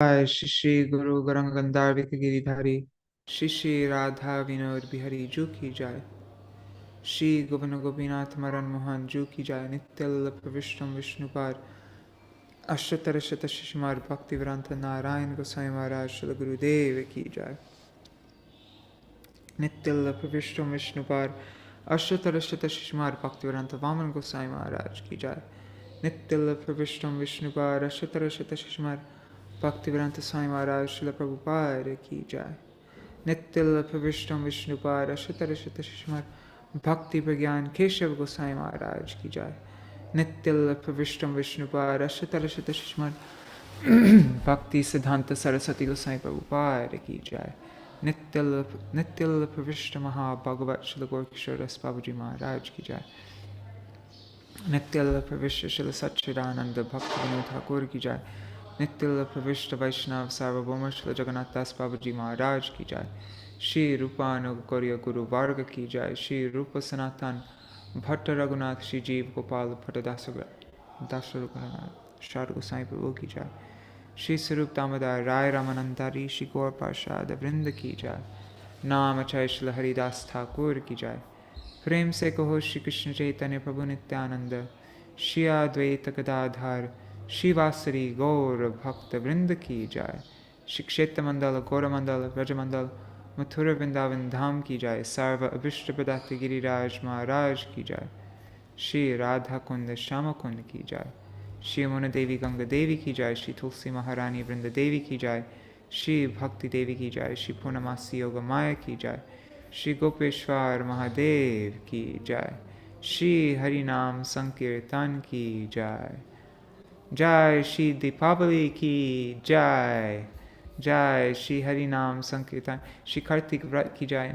Shri Shri Guru Gauranga Gandharvika Giridhari Shri Shri Radha Vinod Bihari Ju Ki Jai Shri Govana Gopinath Maran Mohan Ju Ki Jai Nityal Pravishtam Vishnupar Ashtatara Shata Shishmar Bhaktivedanta Narayan Goswami Maharaj Shri Gurudev Ki Jai Nityal Pravishtam Vishnupar Ashtatara Shata Shishmar Bhaktivedanta Vaman Goswami Maharaj Ki Jai Nityal Pravishtam Vishnupar Ashtatara Shata Shishmar Bhaktivedanta Swami Maharaj Srila Prabhupada Ki Jai Nityal Pravishtam Vishnupad Ashatara Shata Shishmar Bhakti Pragyan Keshav Goswami Maharaj Ki Jai Nityal Pravishtam Vishnupad Ashatara Shata Shishmar Bhakti Siddhanta Saraswati Goswami Prabhupada Ki Jai Nityal Pravishtam Maha Bhagavat Srila Gorkishore Babaji Maharaj Ki Jai Nityal Pravishta Srila Satchidananda Bhakti Vinod Thakur Ki Jai Nityal Pravishta Vaishnav Sarvabhauma Srila Jagannath Das Babaji Maharaj Ki Jai Shri Rupa Anugakarya Guru Varga Ki Jai Shri Rupa Sanatan Bhatta Raghunath Shri Jeev Gopal Bhatta Dasaruganath Shad Gosai Prabhu Ki Jai Shri Sarup Damodar Rai Ramanandari Shri Gaur Parshad Vrinda Ki Jai Naam Achay Srila Haridas Thakur Ki Jai Prem Se Kaho Shri Krishna Chaitanya Prabhu Nityananda Shri Advaita Gadadhar Shivasari Gaur Bhakta Vrinda Ki Jai Shri Kshetra Mandala Gaura Mandala Raja Mandala Mathura Vrindavan Dham Ki Jai Sarva Abhishta Pradata Giriraj Maharaj Ki Jai Shri Radha Kunda Shama Kunda Ki Jai Shri Yamuna Devi Ganga Devi Ki Jai Shri Tulsi Maharani Vrinda Devi Ki Jai Shri Bhakti Devi Ki Jai Shri Purnamasi Yoga Maya Ki Jai Shri Gopeshwar Mahadev Ki Jai Shri Harinam Sankirtan Ki Jai Jai Shri Dīpāvalī Ki Jai Jai Shri Harinam Sankirtan Shri Kartik Vrat Ki Jai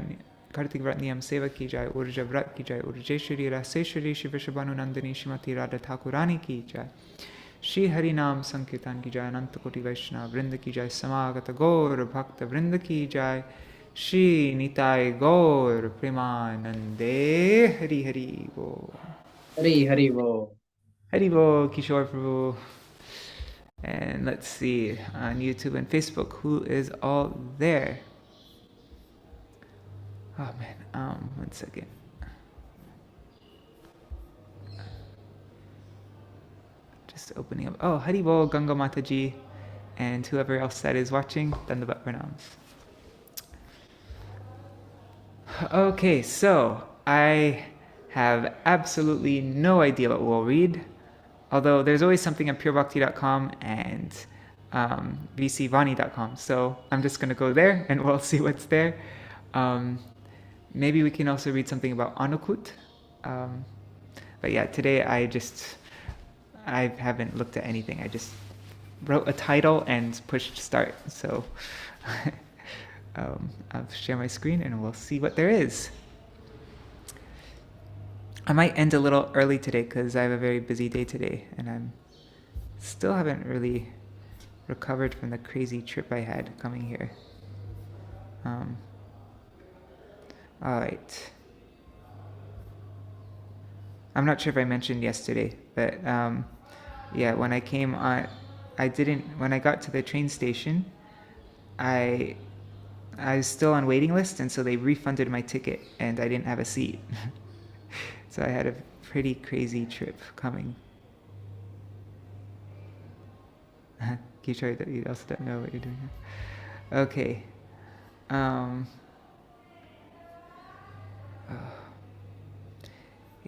Kartik Vrat Niyam Seva Ki Jai Urja Vrat Ki Jai Urjeshwari Raseshwari Shri Vrishabhanu Nandani Shrimati Radha Thakurani Ki Jai Shri Harinam Sankirtan Ki Jai Anantakoti Vaishnava Vrinda Ki Jai Samagata Gaur Bhakta Vrinda Ki Jai Shri Nitai Gaur Premanande Hari Hari Bo Hari Hari Bo. Hari Bo Kishore Prabhu. And let's see, on YouTube and Facebook, who is all there? Oh man, 1 second. Just opening up. Oh, Haribol, Ganga Mataji, and whoever else that is watching, Dandavat Pranams. Okay, so I have absolutely no idea what we'll read. Although there's always something at purebhakti.com and vcvani.com. So I'm just going to go there and we'll see what's there. Maybe we can also read something about Annakuṭa. But yeah, today I haven't looked at anything. I just wrote a title and pushed start. So I'll share my screen and we'll see what there is. I might end a little early today because I have a very busy day today and I still haven't really recovered from the crazy trip I had coming here. Alright. I'm not sure if I mentioned yesterday, but yeah, when I came on, when I got to the train station, I was still on waiting list, and so they refunded my ticket and I didn't have a seat. So I had a pretty crazy trip coming. Kishore, that you also don't know what you're doing. Okay.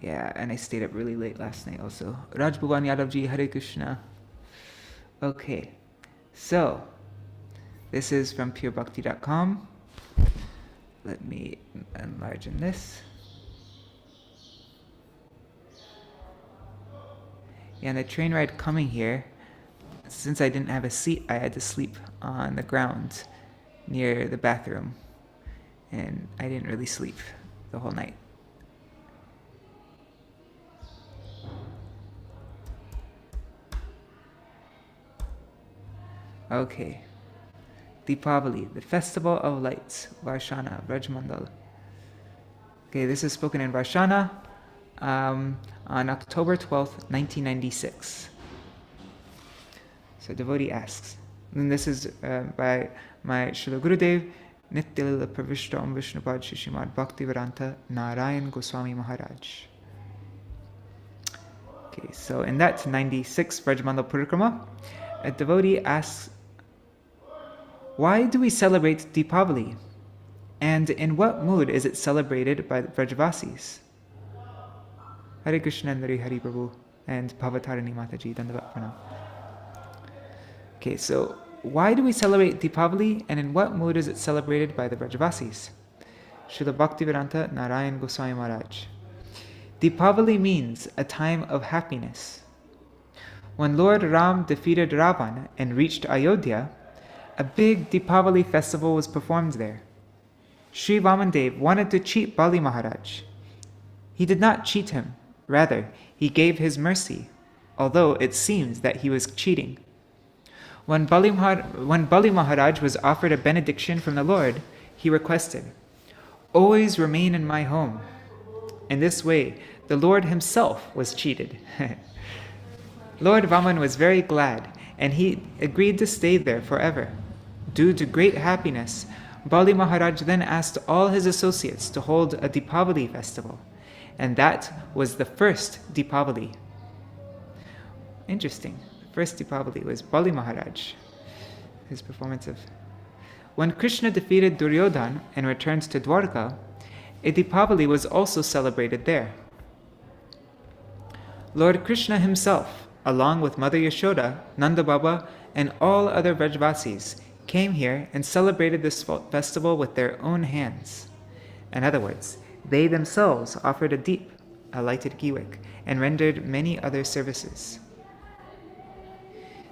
Yeah, and I stayed up really late last night also. Raj Bhuvan Yadavji, Hare Krishna. Okay, so this is from purebhakti.com. Let me enlarge this. Yeah, and the train ride coming here, since I didn't have a seat, I had to sleep on the ground near the bathroom. And I didn't really sleep the whole night. Okay. Dīpāvalī, the Festival of Lights, Varshana, Vrajmandal. Okay, this is spoken in Varshana on October 12th, 1996. So devotee asks, And this is by my Srila Gurudev, Nityalila Pravishta Om Vishnupad Shishimad Bhaktivedanta Narayan Goswami Maharaj. Okay, so in that 96th Vrajamandal Parikrama, a devotee asks, why do we celebrate Dīpāvalī? And in what mood is it celebrated by the Vrajavasis? Hare Krishna and Hari Prabhu and Bhavatarani Mataji, Dandavat Pranam. Okay, so why do we celebrate Dīpāvalī, and in what mood is it celebrated by the Vrajavasis? Srila Bhaktivedanta Narayan Goswami Maharaj. Dīpāvalī means a time of happiness. When Lord Ram defeated Ravan and reached Ayodhya, a big Dīpāvalī festival was performed there. Sri Vamandev wanted to cheat Bali Maharaj. He did not cheat him, rather, he gave his mercy, although it seems that he was cheating. When Bali Maharaj was offered a benediction from the Lord, he requested, "Always remain in my home." In this way, the Lord himself was cheated. Lord Vaman was very glad, and he agreed to stay there forever. Due to great happiness, Bali Maharaj then asked all his associates to hold a Dīpāvalī festival, and that was the first Dīpāvalī. Interesting. The first Dīpāvalī was Bali Maharaj, his performance of... When Krishna defeated Duryodhan and returned to Dwarka, a Dīpāvalī was also celebrated there. Lord Krishna himself, along with Mother Yashoda, Nanda Baba, and all other Vrajavasis, came here and celebrated this festival with their own hands. In other words, they themselves offered a deep, a lighted giwik, and rendered many other services.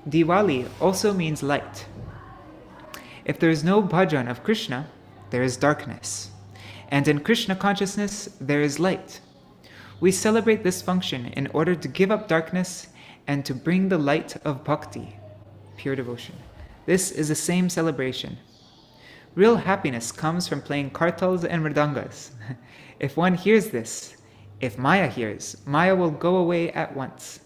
Diwali also means light. If there is no bhajan of Krishna, there is darkness. And in Krishna consciousness, there is light. We celebrate this function in order to give up darkness and to bring the light of bhakti, pure devotion. This is the same celebration. Real happiness comes from playing kartals and mridangas. If one hears this, if Maya hears, Maya will go away at once.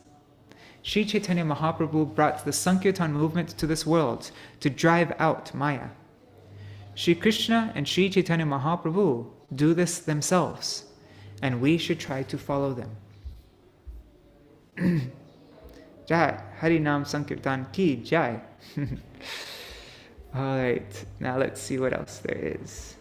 Sri Chaitanya Mahaprabhu brought the Sankirtan movement to this world to drive out Maya. Sri Krishna and Sri Chaitanya Mahaprabhu do this themselves, and we should try to follow them. Jai, Hari Nam Sankirtan ki Jai. Alright, now let's see what else there is.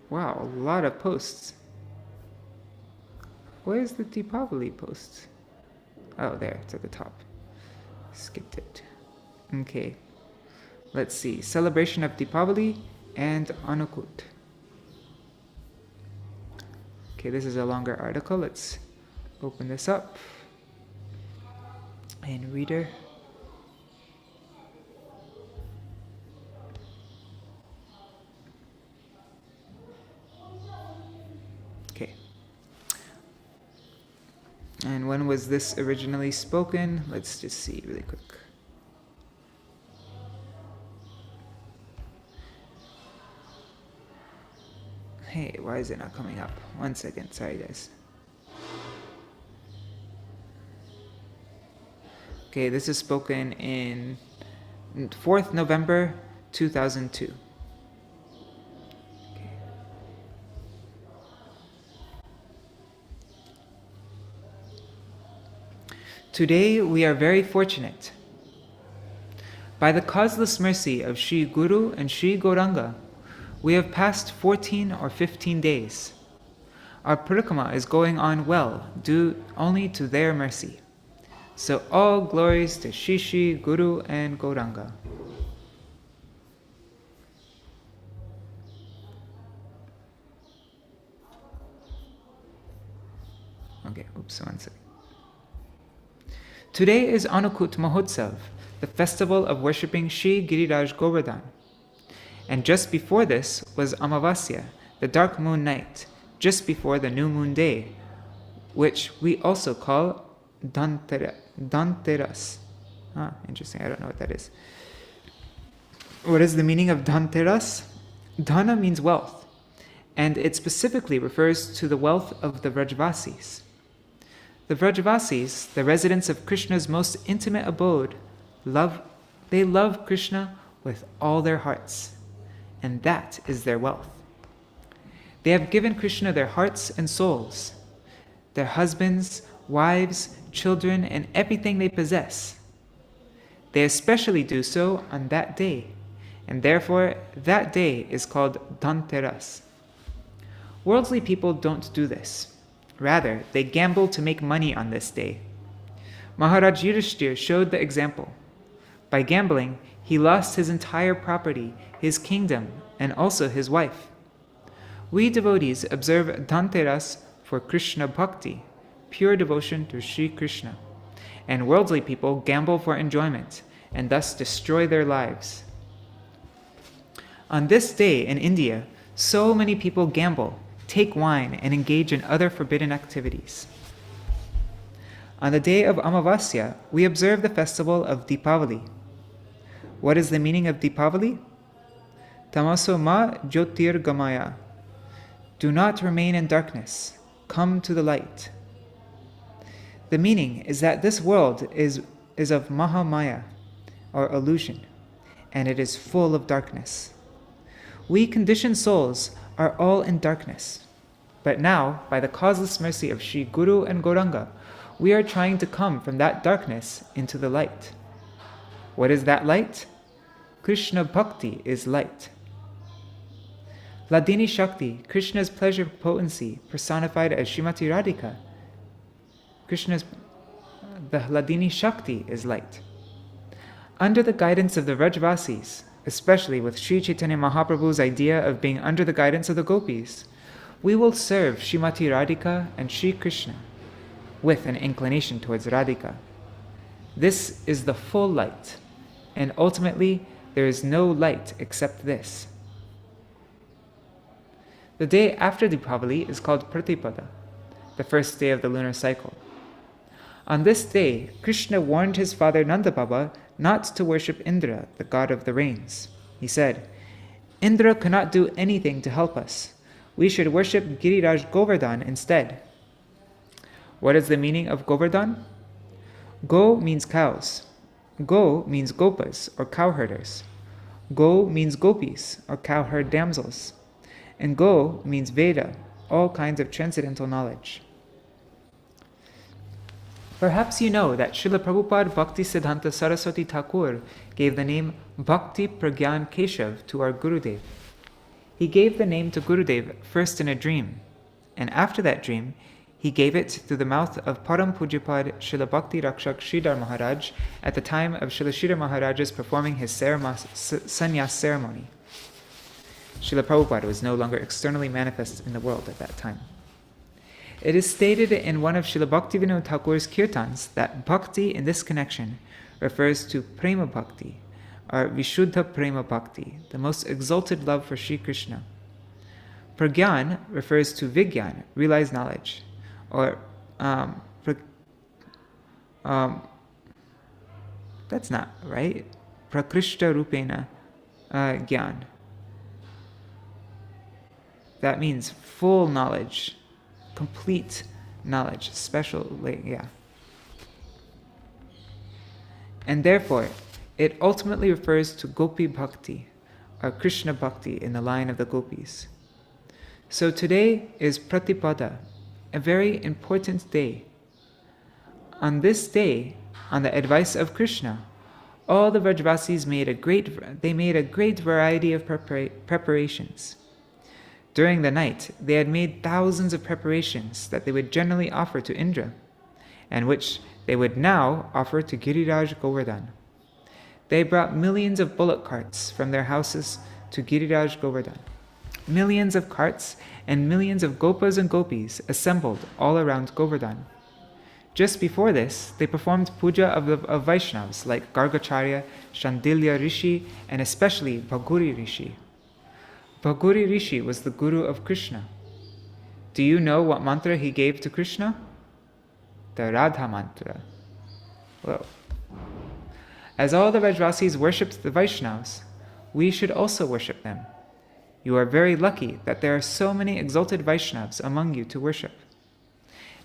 Wow, a lot of posts. Where's the Dīpāvalī post? Oh, there, it's at the top. Skipped it. Okay. Let's see. Celebration of Dīpāvalī and Annakuṭa. Okay, this is a longer article. Let's open this up. In Reader. And when was this originally spoken? Let's just see really quick. Hey, why is it not coming up? 1 second, sorry guys. Okay, this is spoken in 4th November 2002. Today we are very fortunate. By the causeless mercy of Sri Guru and Sri Gauranga, we have passed 14 or 15 days. Our parikrama is going on well due only to their mercy. So all glories to Sri Sri Guru and Gauranga. Okay, oops, 1 second. Today is Annakuṭa Mahotsav, the festival of worshipping Sri Giriraj Govardhan. And just before this was Amavasya, the dark moon night, just before the new moon day, which we also call Dhanteras. Interesting, I don't know what that is. What is the meaning of Dhanteras? Dhana means wealth, and it specifically refers to the wealth of the Vrajavasis. The Vrajavasis, the residents of Krishna's most intimate abode, love Krishna with all their hearts, and that is their wealth. They have given Krishna their hearts and souls, their husbands, wives, children, and everything they possess. They especially do so on that day, and therefore that day is called Dhanteras. Worldly people don't do this. Rather, they gamble to make money on this day. Maharaj Yudhishthir showed the example. By gambling, he lost his entire property, his kingdom, and also his wife. We devotees observe Dhanteras for Krishna Bhakti, pure devotion to Sri Krishna, and worldly people gamble for enjoyment and thus destroy their lives. On this day in India, so many people gamble, take wine, and engage in other forbidden activities. On the day of Amavasya, we observe the festival of Dīpāvalī. What is the meaning of Dīpāvalī? Tamaso ma jyotirgamaya. Do not remain in darkness. Come to the light. The meaning is that this world is of Mahamaya, or illusion, and it is full of darkness. We conditioned souls are all in darkness. But now, by the causeless mercy of Sri Guru and Gauranga, we are trying to come from that darkness into the light. What is that light? Krishna Bhakti is light. Hladini Shakti, Krishna's pleasure potency, personified as Srimati Radhika. The Hladini Shakti is light. Under the guidance of the Vrajavasis, especially with Sri Chaitanya Mahaprabhu's idea of being under the guidance of the gopis, we will serve Srimati Radhika and Sri Krishna with an inclination towards Radhika. This is the full light, and ultimately there is no light except this. The day after Dīpāvalī is called Pratipada, the first day of the lunar cycle. On this day, Krishna warned his father Nanda Baba not to worship Indra, the god of the rains. He said, Indra cannot do anything to help us. We should worship Giriraj Govardhan instead. What is the meaning of Govardhan? Go means cows. Go means gopas, or cowherders. Go means gopis, or cowherd damsels. And Go means Veda, all kinds of transcendental knowledge. Perhaps you know that Srila Prabhupada Bhaktisiddhanta Saraswati Thakur gave the name Bhakti Pragyan Keshav to our Gurudev. He gave the name to Gurudev first in a dream, and after that dream, he gave it through the mouth of Param Pujapad Srila Bhakti Rakshak Sridhar Maharaj at the time of Srila Sridhar Maharaj's performing his sannyas ceremony. Srila Prabhupada was no longer externally manifest in the world at that time. It is stated in one of Srila Bhaktivinoda Thakur's kirtans that bhakti in this connection refers to prema bhakti, or Vishuddha prema bhakti, the most exalted love for Sri Krishna. Pragyan refers to vigyan, realized knowledge, or that's not right. Prakrishta rupena gyan. That means full knowledge, complete knowledge, And therefore, it ultimately refers to Gopi Bhakti, or Krishna Bhakti in the line of the gopis. So today is Pratipada, a very important day. On this day, on the advice of Krishna, all the Vrajavasis made a great variety of preparations. During the night, they had made thousands of preparations that they would generally offer to Indra, and which they would now offer to Giriraj Govardhan. They brought millions of bullock carts from their houses to Giriraj Govardhan. Millions of carts and millions of gopas and gopis assembled all around Govardhan. Just before this, they performed puja of Vaishnavas like Gargacharya, Shandilya Rishi, and especially Bhaguri Rishi. Bhaguri Rishi was the guru of Krishna. Do you know what mantra he gave to Krishna? Nitya Radha Mantra. Whoa. As all the Vrajvasis worshipped the Vaishnavas, we should also worship them. You are very lucky that there are so many exalted Vaishnavas among you to worship.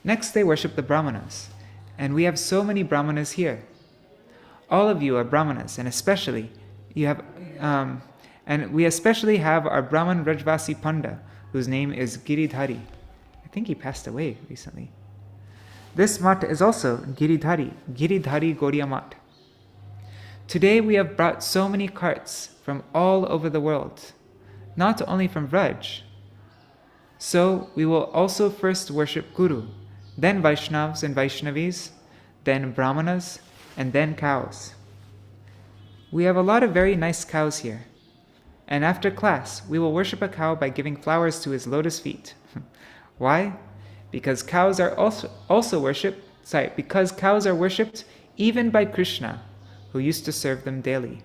Next they worship the Brahmanas, and we have so many Brahmanas here. All of you are Brahmanas, and especially we especially have our Brahman Vrajvasi Panda, whose name is Giridhari. I think he passed away recently. This mat is also Giridhari Gaudiya Mat. Today we have brought so many carts from all over the world, not only from Vraj. So we will also first worship Guru, then Vaishnavas and Vaishnavis, then Brahmanas, and then cows. We have a lot of very nice cows here. And after class, we will worship a cow by giving flowers to his lotus feet. Why? Because cows are because cows are worshipped even by Krishna, who used to serve them daily.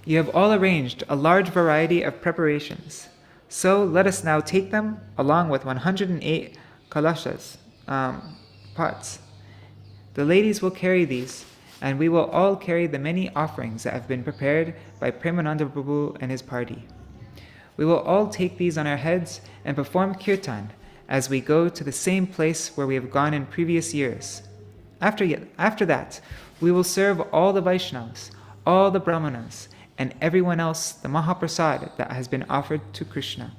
You have all arranged a large variety of preparations. So let us now take them along with 108 kalashas, pots. The ladies will carry these, and we will all carry the many offerings that have been prepared by Premananda Prabhu and his party. We will all take these on our heads and perform kirtan as we go to the same place where we have gone in previous years. After that, we will serve all the Vaishnavas, all the Brahmanas, and everyone else the Mahaprasad that has been offered to Krishna.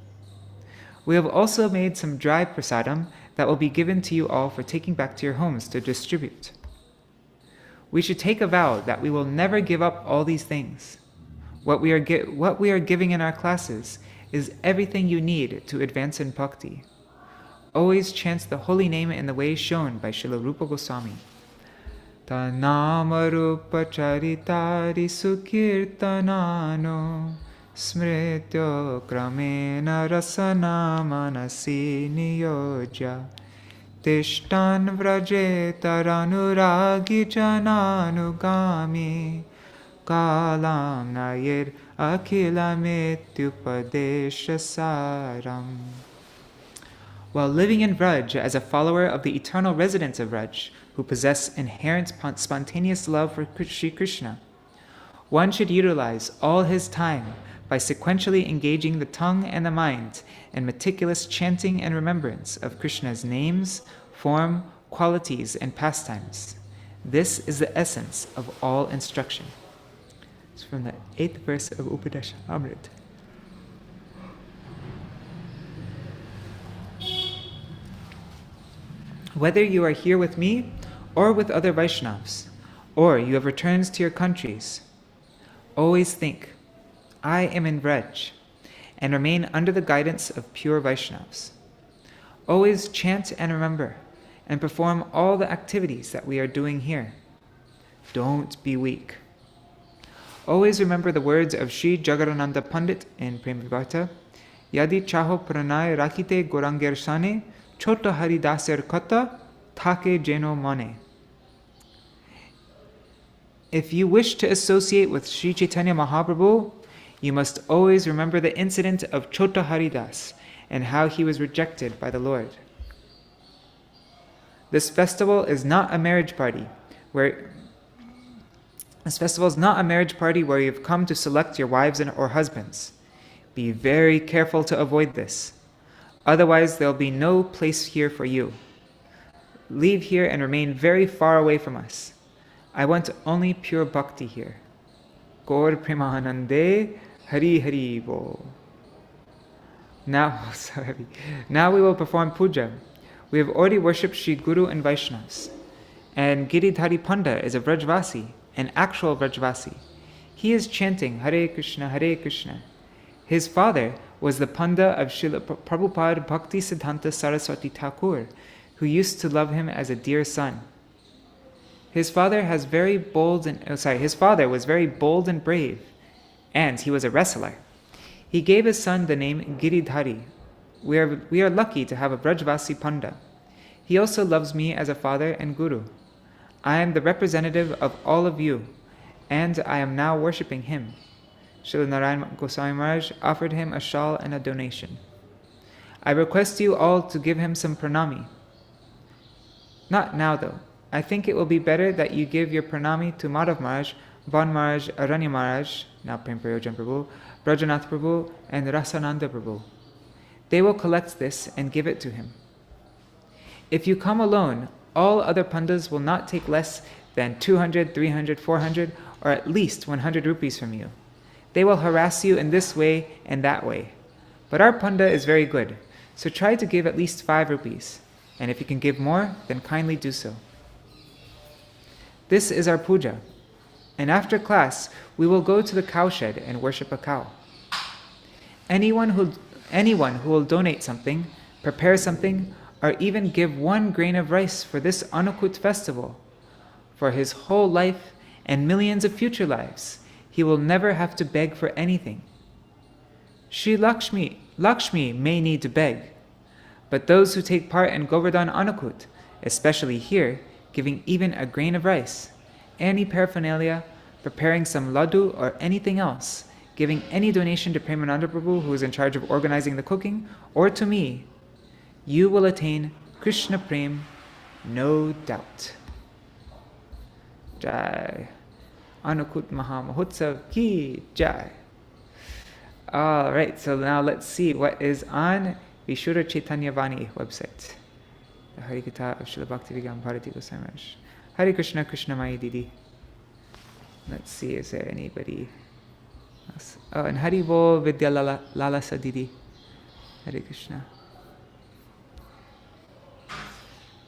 We have also made some dry prasadam that will be given to you all for taking back to your homes to distribute. We should take a vow that we will never give up all these things. What we are giving in our classes is everything you need to advance in bhakti. Always chant the holy name in the way shown by Srila Rupa Goswami. Tanama rupa charitari sukirtanano smrityo kramena rasana manasi niyojya tishtan vraje taranuragi jananugami kalam nayir akhilametyupadesha saram. While living in Vraj as a follower of the eternal residents of Vraj, who possess inherent spontaneous love for Sri Krishna, one should utilize all his time by sequentially engaging the tongue and the mind in meticulous chanting and remembrance of Krishna's names, form, qualities, and pastimes. This is the essence of all instruction. It's from the 8th verse of Upadesha Amrit. Whether you are here with me or with other Vaishnavas, or you have returned to your countries, always think, I am in Vraj, and remain under the guidance of pure Vaishnavas. Always chant and remember, and perform all the activities that we are doing here. Don't be weak. Always remember the words of Sri Jagadananda Pandit in Prem Vibhata, Yadi chaho pranay rakite goranger sane, Chota Haridaser Kathā, Take Jeno Mane. If you wish to associate with Sri Chaitanya Mahaprabhu, you must always remember the incident of Chota Haridas and how he was rejected by the Lord. This festival is not a marriage party where you have come to select your wives or husbands. Be very careful to avoid this. Otherwise, there will be no place here for you. Leave here and remain very far away from us. I want only pure bhakti here. Gaur Premanande Hari Haribol. Now we will perform puja. We have already worshipped Sri Guru and Vaishnavas. And Giridhari Panda is a Vrajvasi, an actual Vrajvasi. He is chanting Hare Krishna, Hare Krishna. His father was the Panda of Srila Prabhupada Bhakti Siddhanta Saraswati Thakur, who used to love him as a dear son. His father was very bold and brave, and he was a wrestler. He gave his son the name Giridhari. We are lucky to have a Vrajvasi Panda. He also loves me as a father and guru. I am the representative of all of you, and I am now worshipping him. Srila Narayan Goswami Maharaj offered him a shawl and a donation. I request you all to give him some pranami. Not now, though. I think it will be better that you give your pranami to Madhav Maharaj, Ban Maharaj, Aranya Maharaj, now Prem Prayojan Prabhu, Brajanath Prabhu, and Rasananda Prabhu. They will collect this and give it to him. If you come alone, all other pandas will not take less than 200, 300, 400, or at least 100 rupees from you. They will harass you in this way and that way. But our panda is very good, so try to give at least 5 rupees. And if you can give more, then kindly do so. This is our puja. And after class, we will go to the cowshed and worship a cow. Anyone who will donate something, prepare something, or even give 1 grain of rice for this Annakuṭa festival, for his whole life and millions of future lives, he will never have to beg for anything. Shri Lakshmi may need to beg, but those who take part in Govardhan Annakuṭa, especially here, giving even a grain of rice, any paraphernalia, preparing some laddu or anything else, giving any donation to Premananda Prabhu, who is in charge of organizing the cooking, or to me, you will attain Krishna Prem, no doubt. Jai. Annakuṭa Maha Mahotsav ki Jai. Alright, so now let's see what is on Vishura Chaitanya Vani website. The Harikatha of Srila Bhaktivedanta Bharati Goswami Maharaj. Hare Krishna, Krishna Mai Didi. Let's see, is there anybody else? Oh, and Haribol Vidya Lalasa Didi. Hare Krishna.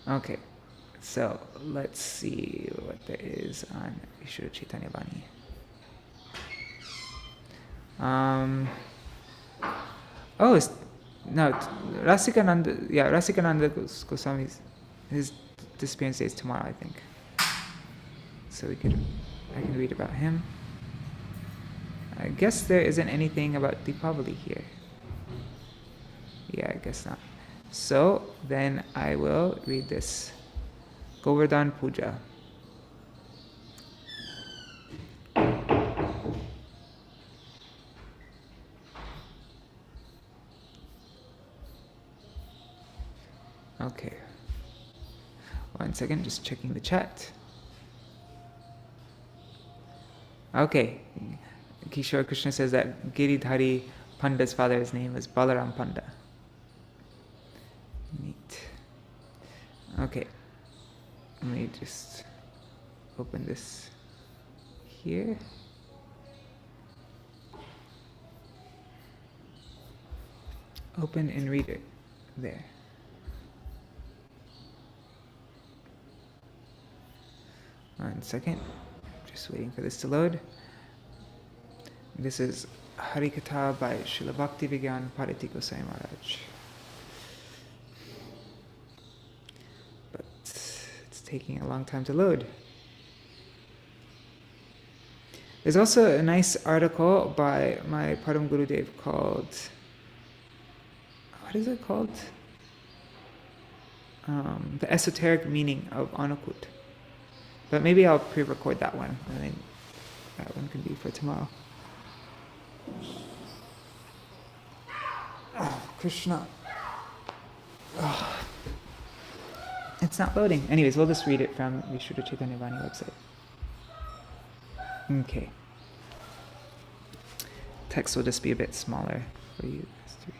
Okay, so let's see what there is on Vishura Chaitanya Vani. Rasikananda Goswami's, his disappearance day is tomorrow, I think. So I can read about him. I guess there isn't anything about Dīpāvalī here. Yeah, I guess not. So then I will read this. Govardhan Puja. Okay. 1 second, just checking the chat. Okay. Kishore Krishna says that Giridhari Panda's father's name is Balaram Panda. Neat. Okay. Let me just open this here. Open and read it. There. One second. Just waiting for this to load. This is Harikatha by Srila Bhaktivedanta Bharati Goswami Maharaj. But it's taking a long time to load. There's also a nice article by my Param Gurudev called, what is it called? The Esoteric Meaning of Annakuṭa. But maybe I'll pre-record that one, and then that one can be for tomorrow. Oh, Krishna. Oh. It's not loading. Anyways, we'll just read it from Vishudha Chaitanya Vani website. Okay. Text will just be a bit smaller for you guys to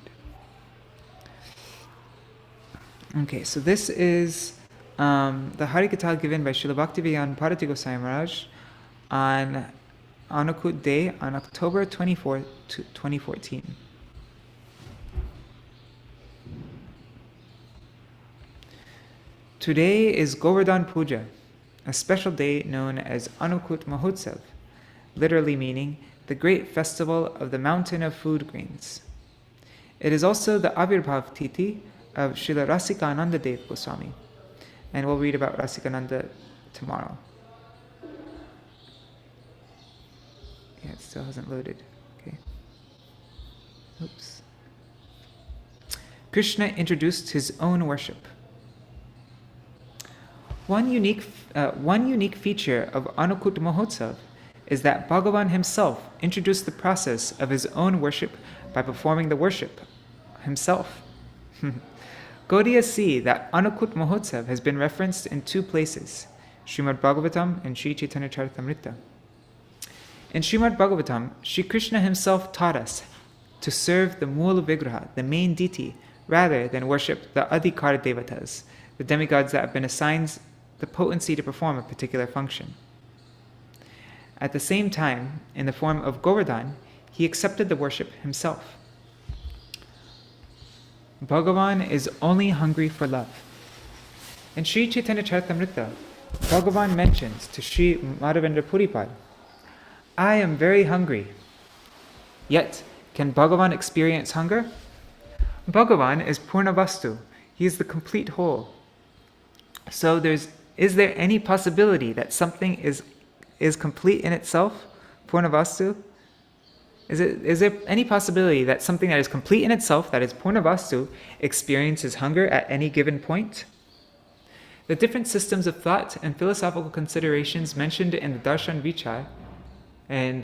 read. Okay, so this is the Harikatha given by Srila Bhaktivedanta Bharati Goswami Maharaj on Annakuṭa Day on October 24th, 2014. Today is Govardhan Puja, a special day known as Annakuṭa Mahotsav, literally meaning the great festival of the mountain of food grains. It is also the Avirbhav Tithi of Srila Rasikananda Dev Goswami, and we'll read about Rasikananda tomorrow. Yeah, it still hasn't loaded. Okay. Oops. Krishna introduced his own worship. One unique feature of Annakuṭa Mahotsav is that Bhagavan himself introduced the process of his own worship by performing the worship himself. Gaudiya see that Annakuṭa Mahotsav has been referenced in two places, Srimad Bhagavatam and Sri Chaitanya Charitamrita. In Srimad Bhagavatam, Sri Krishna himself taught us to serve the Mula Vigraha, the main deity, rather than worship the Adhikara Devatas, the demigods that have been assigned the potency to perform a particular function. At the same time, in the form of Govardhan, he accepted the worship himself. Bhagavan is only hungry for love. In Sri Chaitanya Charitamrita, Bhagavan mentions to Sri Madhavendra Puripad, I am very hungry. Yet, can Bhagavan experience hunger? Bhagavan is Purnavastu. He is the complete whole. So is there any possibility that something is complete in itself, Purnavastu? Is there any possibility that something that is complete in itself, that is Purnavastu, experiences hunger at any given point? The different systems of thought and philosophical considerations mentioned in the Darshan Vichar and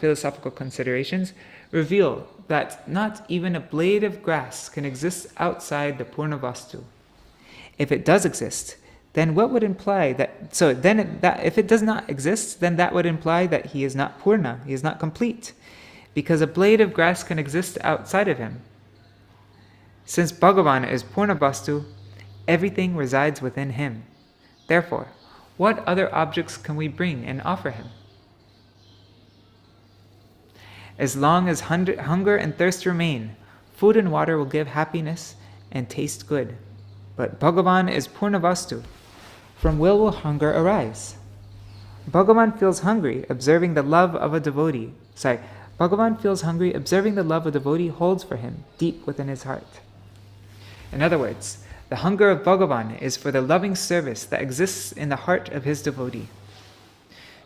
philosophical considerations reveal that not even a blade of grass can exist outside the Purnavastu. If it does exist, then what would imply that? If it does not exist, then that would imply that he is not Purna, he is not complete, because a blade of grass can exist outside of him. Since Bhagavan is Purnavastu, everything resides within him. Therefore, what other objects can we bring and offer him? As long as hunger and thirst remain, food and water will give happiness and taste good. But Bhagavan is Purnavastu. From will hunger arise? Bhagavan feels hungry observing the love of a devotee. Bhagavan feels hungry observing the love a devotee holds for him deep within his heart. In other words, the hunger of Bhagavan is for the loving service that exists in the heart of his devotee.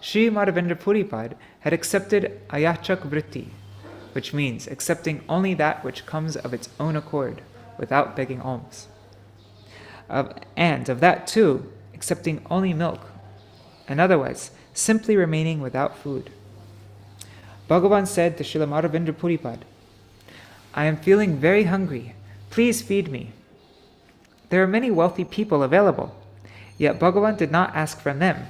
Sri Madhavendra Puripad had accepted ayachak vritti, which means accepting only that which comes of its own accord, without begging alms. And of that too, accepting only milk, and otherwise, simply remaining without food. Bhagavan said to Srila Madhavendra Puripad, I am feeling very hungry. Please feed me. There are many wealthy people available, yet Bhagavan did not ask from them.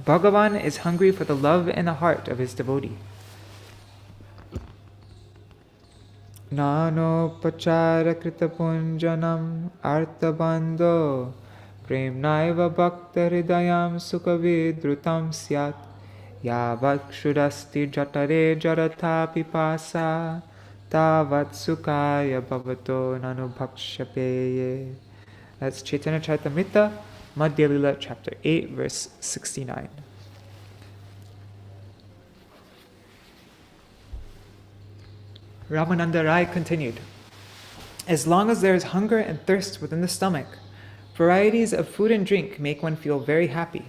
Bhagavan is hungry for the love in the heart of his devotee. Nano pachara krita punjanam artabando premnaiva bhakta hridayam sukhavidrutam syat yavat kshudasti jatare jarata pipasa tavat sukaya bhavato nanubhakshapeye. That's Chaitanya Charitamrita, Madhya Lila, chapter 8, verse 69. Ramananda Rai continued, as long as there is hunger and thirst within the stomach, varieties of food and drink make one feel very happy.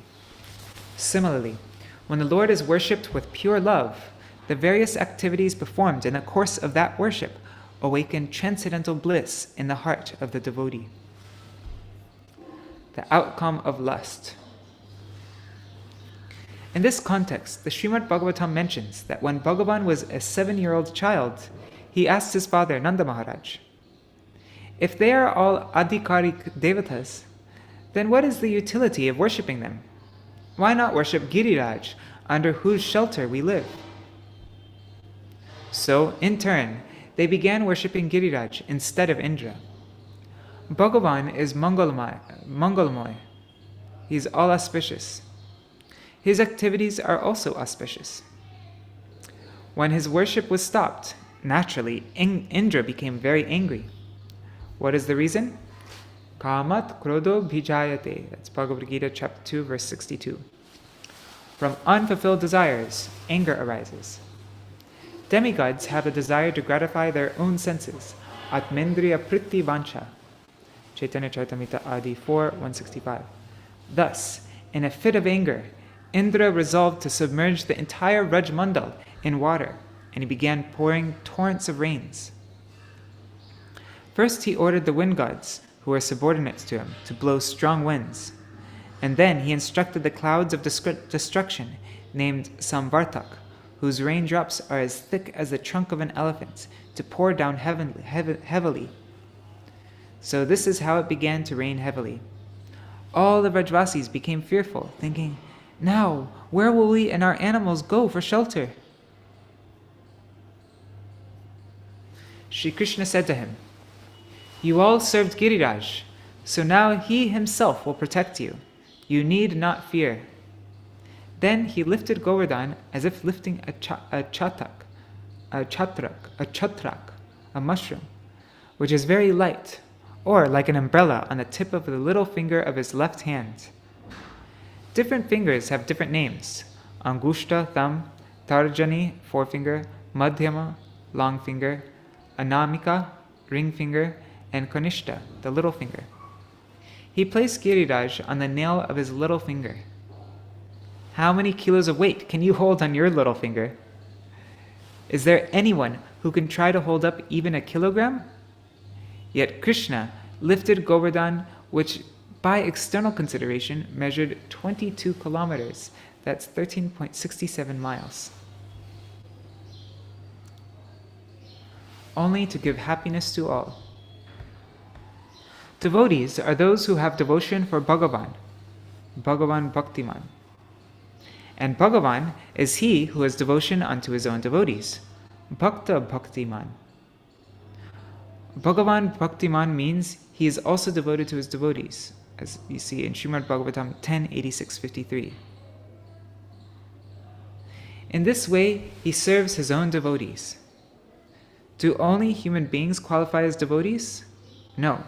Similarly, when the Lord is worshipped with pure love, the various activities performed in the course of that worship awaken transcendental bliss in the heart of the devotee. The outcome of lust. In this context, the Srimad Bhagavatam mentions that when Bhagavan was a 7-year-old child, he asked his father, Nanda Maharaj, if they are all adhikari devatas, then what is the utility of worshipping them? Why not worship Giriraj, under whose shelter we live? So, in turn, they began worshipping Giriraj instead of Indra. Bhagavan is Mangalmoy. He is all auspicious. His activities are also auspicious. When his worship was stopped, naturally, Indra became very angry. What is the reason? Kamat krodo bhijayate. That's Bhagavad Gita chapter 2, verse 62. From unfulfilled desires, anger arises. Demigods have a desire to gratify their own senses. Atmendriya pritti vancha. Chaitanya Charitamrita Adi 4, 165. Thus, in a fit of anger, Indra resolved to submerge the entire Rajmandal in water, and he began pouring torrents of rains. First he ordered the wind gods, who were subordinates to him, to blow strong winds, and then he instructed the clouds of destruction, named Samvartak, whose raindrops are as thick as the trunk of an elephant, to pour down heavily. So this is how it began to rain heavily. All the Vrajvasis became fearful, thinking, "Now, where will we and our animals go for shelter?" Shri Krishna said to him, "You all served Giriraj, so now he himself will protect you. You need not fear." Then he lifted Govardhan as if lifting a chatrak, a mushroom, which is very light, or like an umbrella on the tip of the little finger of his left hand. Different fingers have different names: Angushta, thumb; Tarjani, forefinger; Madhyama, long finger; Anamika, ring finger; and Kanishta, the little finger. He placed Giriraj on the nail of his little finger. How many kilos of weight can you hold on your little finger? Is there anyone who can try to hold up even a kilogram? Yet Krishna lifted Govardhan, which by external consideration measured 22 kilometers, that's 13.67 miles. Only to give happiness to all. Devotees are those who have devotion for Bhagavan, Bhagavan Bhaktiman. And Bhagavan is he who has devotion unto his own devotees, Bhakta Bhaktiman. Bhagavan Bhaktiman means he is also devoted to his devotees, as you see in Srimad Bhagavatam 10:86-53. In this way, he serves his own devotees. Do only human beings qualify as devotees? No.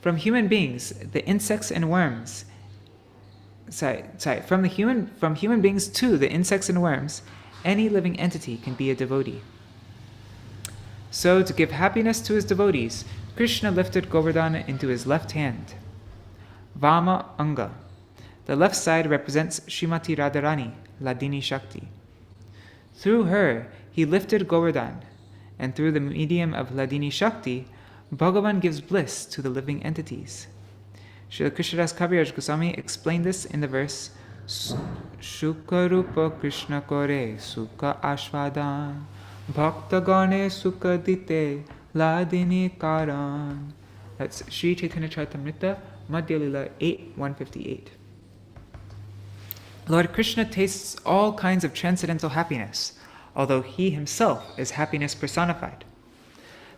From human beings, the insects and worms, from human beings to the insects and worms, any living entity can be a devotee. So, to give happiness to his devotees, Krishna lifted Govardhan into his left hand. Vama Anga. The left side represents Srimati Radharani, Ladini Shakti. Through her, he lifted Govardhan, and through the medium of Ladini Shakti, Bhagavan gives bliss to the living entities. Srila Krishnadas Kaviraj Goswami explained this in the verse, Sukha Rupa Krishna Kore Sukha Ashvadan Bhakta Gane Sukha Dite Ladini Karan. That's Sri Chaitanya Charitamrita, Madhya Lila 8:158. Lord Krishna tastes all kinds of transcendental happiness, although he himself is happiness personified.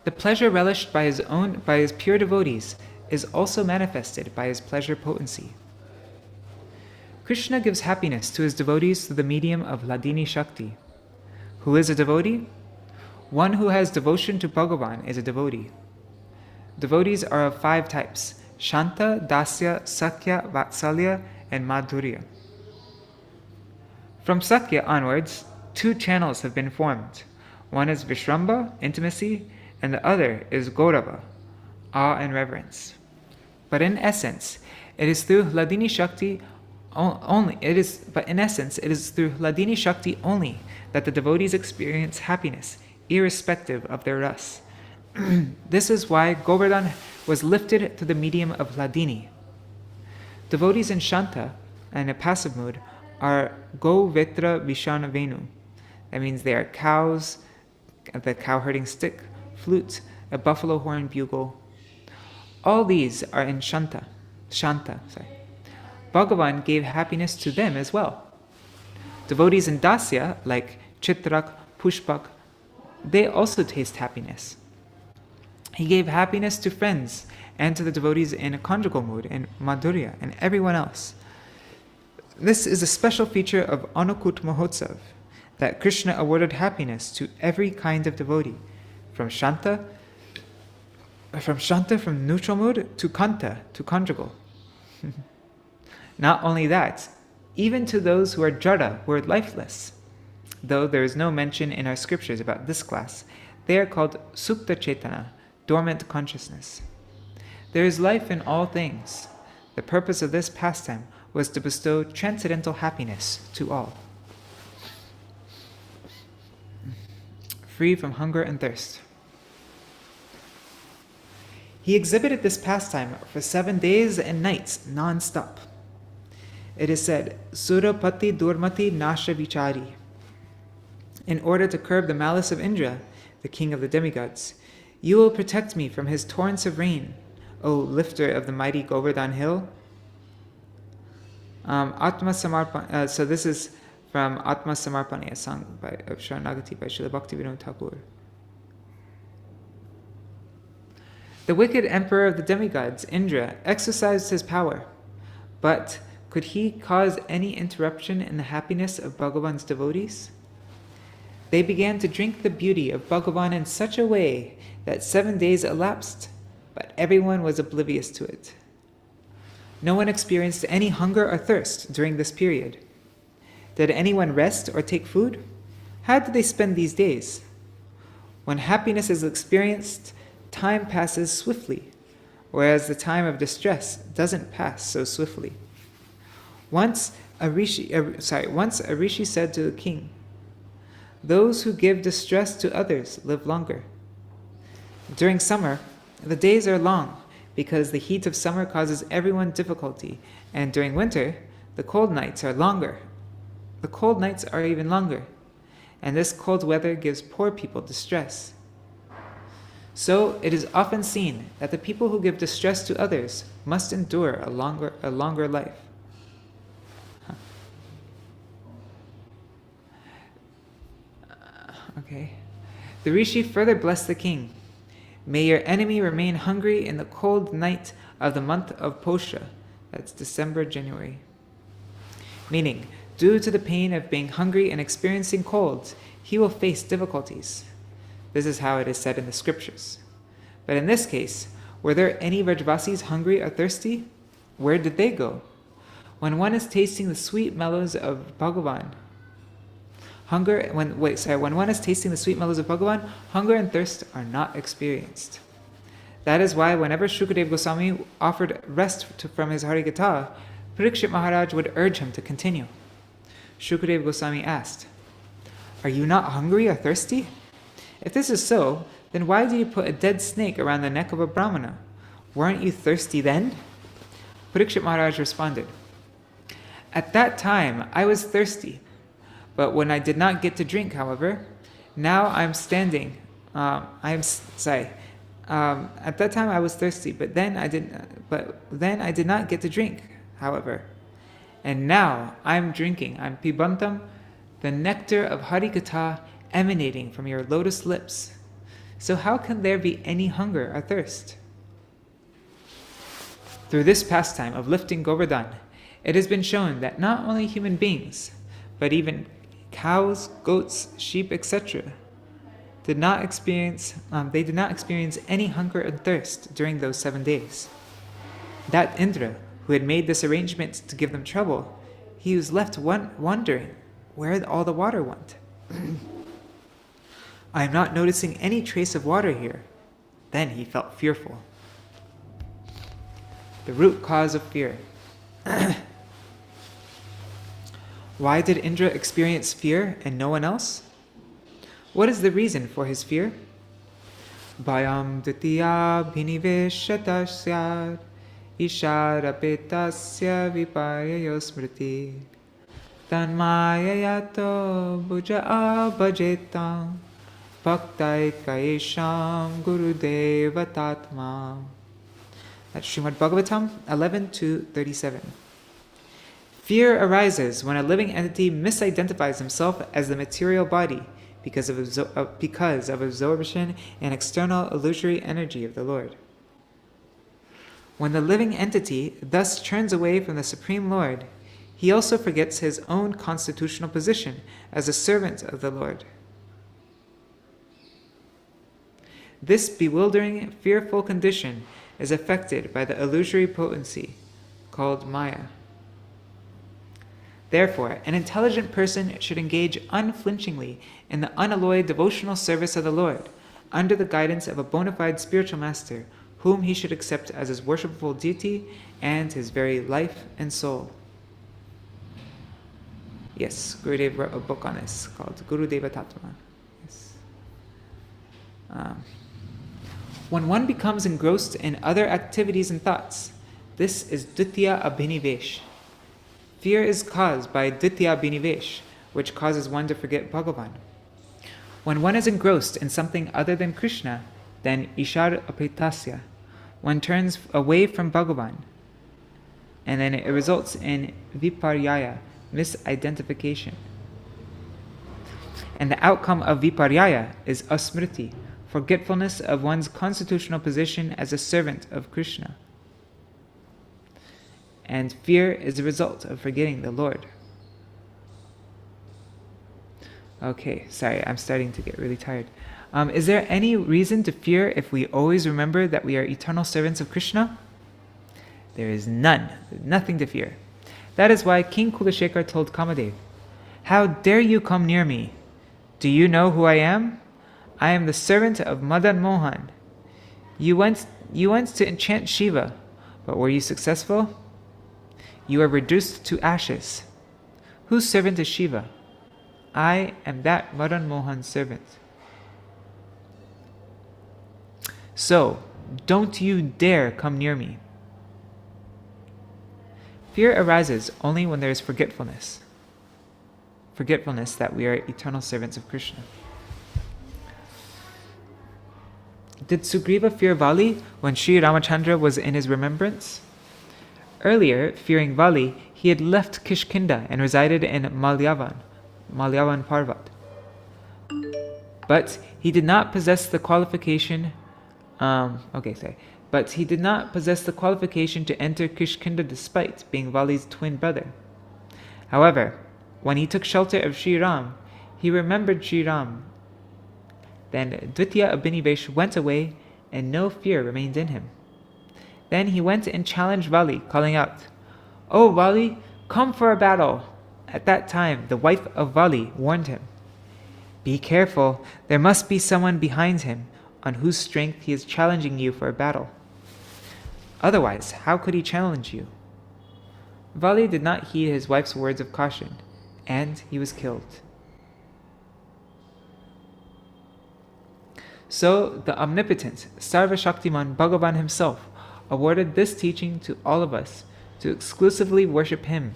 The pleasure relished by his pure devotees is also manifested by his pleasure potency. Krishna gives happiness to his devotees through the medium of Ladini Shakti. Who is a devotee? One who has devotion to Bhagavan is a devotee. Devotees are of 5 types: Shanta, Dasya, Sakya, Vatsalya, and Madhurya. From Sakya onwards, 2 channels have been formed. One is Vishramba, intimacy, and the other is Gaurava, awe and reverence. But in essence, it is through Ladini Shakti only that the devotees experience happiness, irrespective of their ras. This is why Govardhan was lifted to the medium of Ladini. Devotees in Shanta and a passive mood are Go Vetra Vishana Venu. That means they are cows, the cow herding stick, flute, a buffalo horn bugle. All these are in Shanta. Bhagavan gave happiness to them as well. Devotees in Dasya, like Chitrak, Pushpak, they also taste happiness. He gave happiness to friends and to the devotees in a conjugal mood, in Madhurya, and everyone else. This is a special feature of Annakuṭa Mahotsav, that Krishna awarded happiness to every kind of devotee, from Shanta, from neutral mood, to Kanta, to conjugal. Not only that, even to those who are jada, who are lifeless. Though there is no mention in our scriptures about this class, they are called Supta Chetana, dormant consciousness. There is life in all things. The purpose of this pastime was to bestow transcendental happiness to all. Free from hunger and thirst. He exhibited this pastime for 7 days and nights non-stop. It is said, Surapati Durmati Nasha Vichari. In order to curb the malice of Indra, the king of the demigods, you will protect me from his torrents of rain. O lifter of the mighty Govardhan hill. Atma Samarpan. So this is from Atma Samarpane, a song of Sharanagati by Srila Bhaktivinoda Thakur. The wicked emperor of the demigods, Indra, exercised his power, but could he cause any interruption in the happiness of Bhagavan's devotees? They began to drink the beauty of Bhagavan in such a way that 7 days elapsed, but everyone was oblivious to it. No one experienced any hunger or thirst during this period. Did anyone rest or take food? How did they spend these days? When happiness is experienced, time passes swiftly, whereas the time of distress doesn't pass so swiftly. Once a rishi said to the king, "Those who give distress to others live longer." During summer, the days are long because the heat of summer causes everyone difficulty, and during winter, the cold nights are longer. The cold nights are even longer, and this cold weather gives poor people distress. So it is often seen that the people who give distress to others must endure a longer life. Okay. The rishi further blessed the king. "May your enemy remain hungry in the cold night of the month of Posha," that's December, January. Meaning, due to the pain of being hungry and experiencing cold, he will face difficulties. This is how it is said in the scriptures. But in this case, were there any Vrajavasis hungry or thirsty? Where did they go? When one is tasting the sweet mellows of Bhagavan, when one is tasting the sweet mellows of Bhagavan, hunger and thirst are not experienced. That is why whenever Shukadeva Goswami offered rest from his Harikatha, Parikshit Maharaj would urge him to continue. Shukadeva Goswami asked, "Are you not hungry or thirsty? If this is so, then why did you put a dead snake around the neck of a Brahmana? Weren't you thirsty then?" Parikshit Maharaj responded, "At that time I was thirsty, but when I did not get to drink, however, now I'm standing. At that time I was thirsty, but then I did not get to drink, however. And now I'm drinking. I'm pibantam, the nectar of Harikatha emanating from your lotus lips. So how can there be any hunger or thirst?" Through this pastime of lifting Govardhan, it has been shown that not only human beings, but even cows, goats, sheep, etc., did not experience any hunger and thirst during those 7 days. That Indra, who had made this arrangement to give them trouble, he was left wondering where all the water went. "I am not noticing any trace of water here." Then he felt fearful. The root cause of fear. Why did Indra experience fear and no one else? What is the reason for his fear? Bhayam ditiya bhiniveshata syad isharapetasya vipayayo smriti tanmayayato bhuja abhajetam bhaktaikaesham gurudeva tatma. That's Srimad Bhagavatam 11:2-37. Fear arises when a living entity misidentifies himself as the material body because of absorption and external illusory energy of the Lord. When the living entity thus turns away from the Supreme Lord, he also forgets his own constitutional position as a servant of the Lord. This bewildering, fearful condition is affected by the illusory potency called Maya. Therefore, an intelligent person should engage unflinchingly in the unalloyed devotional service of the Lord, under the guidance of a bona fide spiritual master, whom he should accept as his worshipful deity and his very life and soul. Yes, Gurudev wrote a book on this called Gurudeva Tattva. Yes. When one becomes engrossed in other activities and thoughts, this is Ditya Abhinivesh. Fear is caused by Ditya Abhinivesh, which causes one to forget Bhagavan. When one is engrossed in something other than Krishna, then Ishar Apetasya, one turns away from Bhagavan, and then it results in viparyaya, misidentification. And the outcome of viparyaya is asmriti, forgetfulness of one's constitutional position as a servant of Krishna. And fear is the result of forgetting the Lord. Okay, sorry, I'm starting to get really tired. Is there any reason to fear if we always remember that we are eternal servants of Krishna? There is none, nothing to fear. That is why King Kulashekar told Kamadev, "How dare you come near me? Do you know who I am? I am the servant of Madan Mohan. You went to enchant Shiva, but were you successful? You are reduced to ashes. Whose servant is Shiva? I am that Madan Mohan's servant. So, don't you dare come near me." Fear arises only when there is forgetfulness. Forgetfulness that we are eternal servants of Krishna. Did Sugriva fear Vali when Sri Ramachandra was in his remembrance? Earlier, fearing Vali, he had left Kishkinda and resided in Malyavan Parvat. But he did not possess the qualification. But he did not possess the qualification to enter Kishkinda despite being Vali's twin brother. However, when he took shelter of Sri Ram, he remembered Sri Ram. Then Dvitiya Abhinivesh went away, and no fear remained in him. Then he went and challenged Vali, calling out, "O Vali, come for a battle." At that time, the wife of Vali warned him, "Be careful, there must be someone behind him, on whose strength he is challenging you for a battle. Otherwise, how could he challenge you?" Vali did not heed his wife's words of caution, and he was killed. So the omnipotent, Sarva Shaktiman Bhagavan himself awarded this teaching to all of us to exclusively worship him.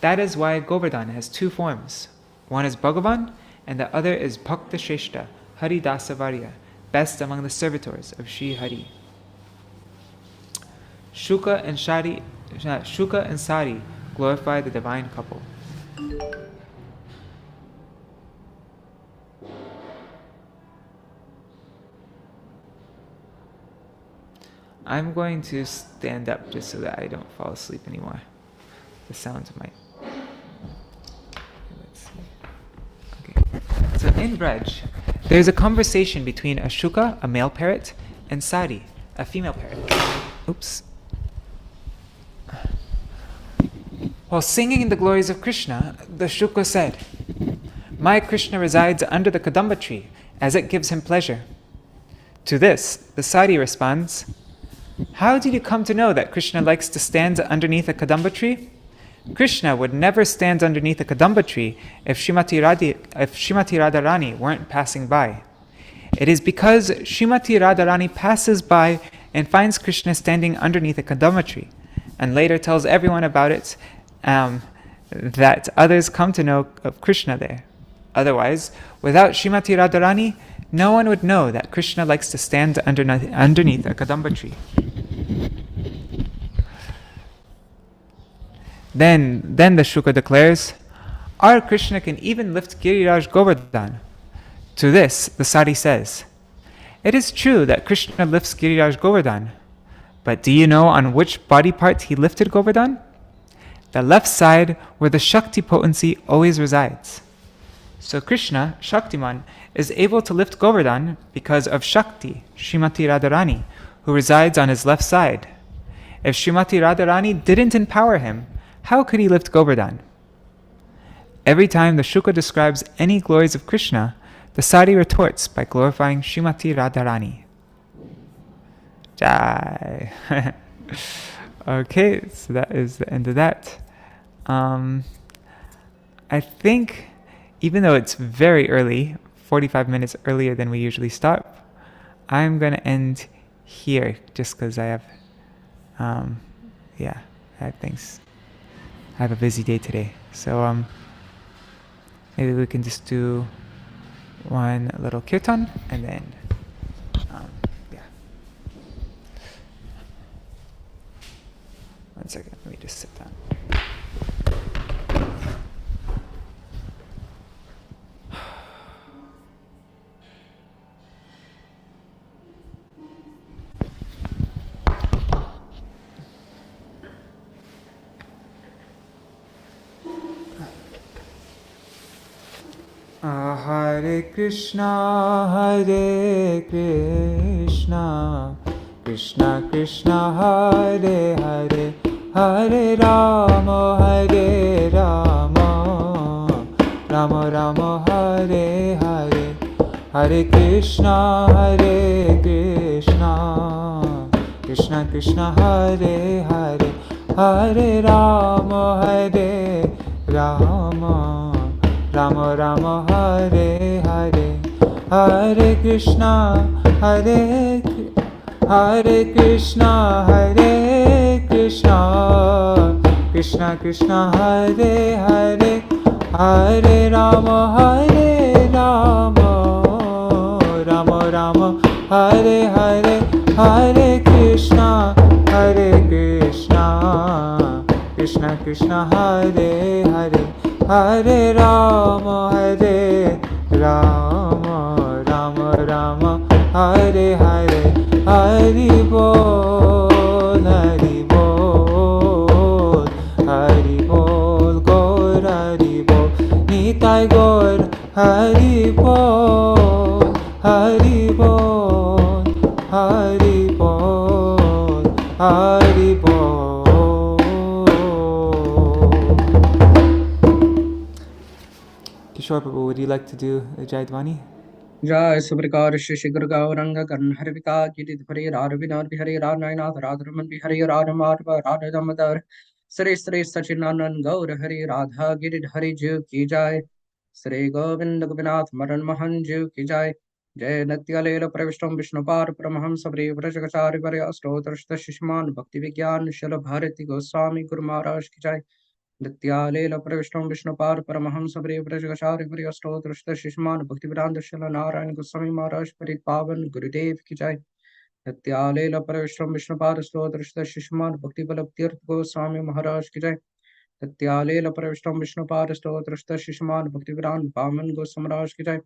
That is why Govardhan has two forms. One is Bhagavan, and the other is Bhakta Shrestha, Haridasa Varya, best among the servitors of Sri Hari. Shuka and Sari glorify the divine couple. I'm going to stand up just so that I don't fall asleep anymore. The sounds might. Let's see. Okay. So in Braj, there's a conversation between a Shuka, a male parrot, and Sari, a female parrot. Oops. While singing the glories of Krishna, the Shuka said, "My Krishna resides under the Kadamba tree, as it gives him pleasure." To this, the Sari responds, "How did you come to know that Krishna likes to stand underneath a Kadamba tree? Krishna would never stand underneath a Kadamba tree if Srimati Radharani weren't passing by. It is because Srimati Radharani passes by and finds Krishna standing underneath a Kadamba tree, and later tells everyone about it, that others come to know of Krishna there. Otherwise, without Srimati Radharani, no one would know that Krishna likes to stand underneath a Kadamba tree." Then the Shuka declares, "Our Krishna can even lift Giriraj Govardhan." To this, the Sari says, "It is true that Krishna lifts Giriraj Govardhan, but do you know on which body part he lifted Govardhan? The left side, where the Shakti potency always resides. So Krishna, Shaktiman, is able to lift Govardhan because of Shakti, Srimati Radharani, who resides on his left side. If Srimati Radharani didn't empower him, how could he lift Govardhan?" Every time the Shuka describes any glories of Krishna, the Sari retorts by glorifying Srimati Radharani. Jai. Okay, so that is the end of that. I think, even though it's very early, 45 minutes earlier than we usually stop, I'm going to end here just because I have, I have things. I have a busy day today. So maybe we can just do one little kirtan and then, Hare Krishna, Krishna Krishna, Hare Hare, Hare Rama, Rama Rama, Hare Hare, Hare Krishna, Krishna Krishna, Hare Hare, Hare Rama, Rama Rama, Hare Hare, Hare Krishna, Hare Krishna, Krishna Krishna, Hare Hare, Hare Rama, Rama Rama, Hare Hare, Hare Krishna, Krishna Krishna, Hare Hare, Hare Rama, Rama Rama, Hare Hare, Haribol, Haribol, Haribol, Gaur Haribol, Nitai Gaur Haribol, Haribol, Haribol, Haribol. Kishore Prabhu, would you like to do a Jaidwani? जय सुप्रकार श्री शिखर गौरंग कर्ण विका गिरि हरे रार विनोद बिहरे रार नयनाथ राधरमन बिहरे रार माधव राधा दामोदर श्री श्री सचिनानंद गौर हरे राधा गिरिधरि जीव की जाय। श्री गोविंद गोपीनाथ मदन मोहन जीव की जाय। जय नित्यालेल प्रविष्टम विष्णुपाद परमहंस प्रिय व्रजचारि वर्य अष्टोत्तर शिष्यमान भक्ति विज्ञान शल भारती गोस्वामी गुरु महाराज की जाय। नित्यालेल प्रविष्टम विष्णुपाद परमहंस प्रिय व्रजचारि वर्य अष्टोत्तर शिष्यमान भक्ति वेदांत शल नारायण गोस्वामी महाराज परित पावन गुरुदेव की जाय। नित्यालेल प्रविष्टम विष्णुपाद अष्टोत्तर शिष्यमान भक्ति बल तीर्थ गोस्वामी महाराज की जाय। नित्यालेल प्रविष्टम विष्णुपाद अष्टोत्तर शिष्यमान भक्ति वेदांत पावन गोस्वामी महाराज की जाय।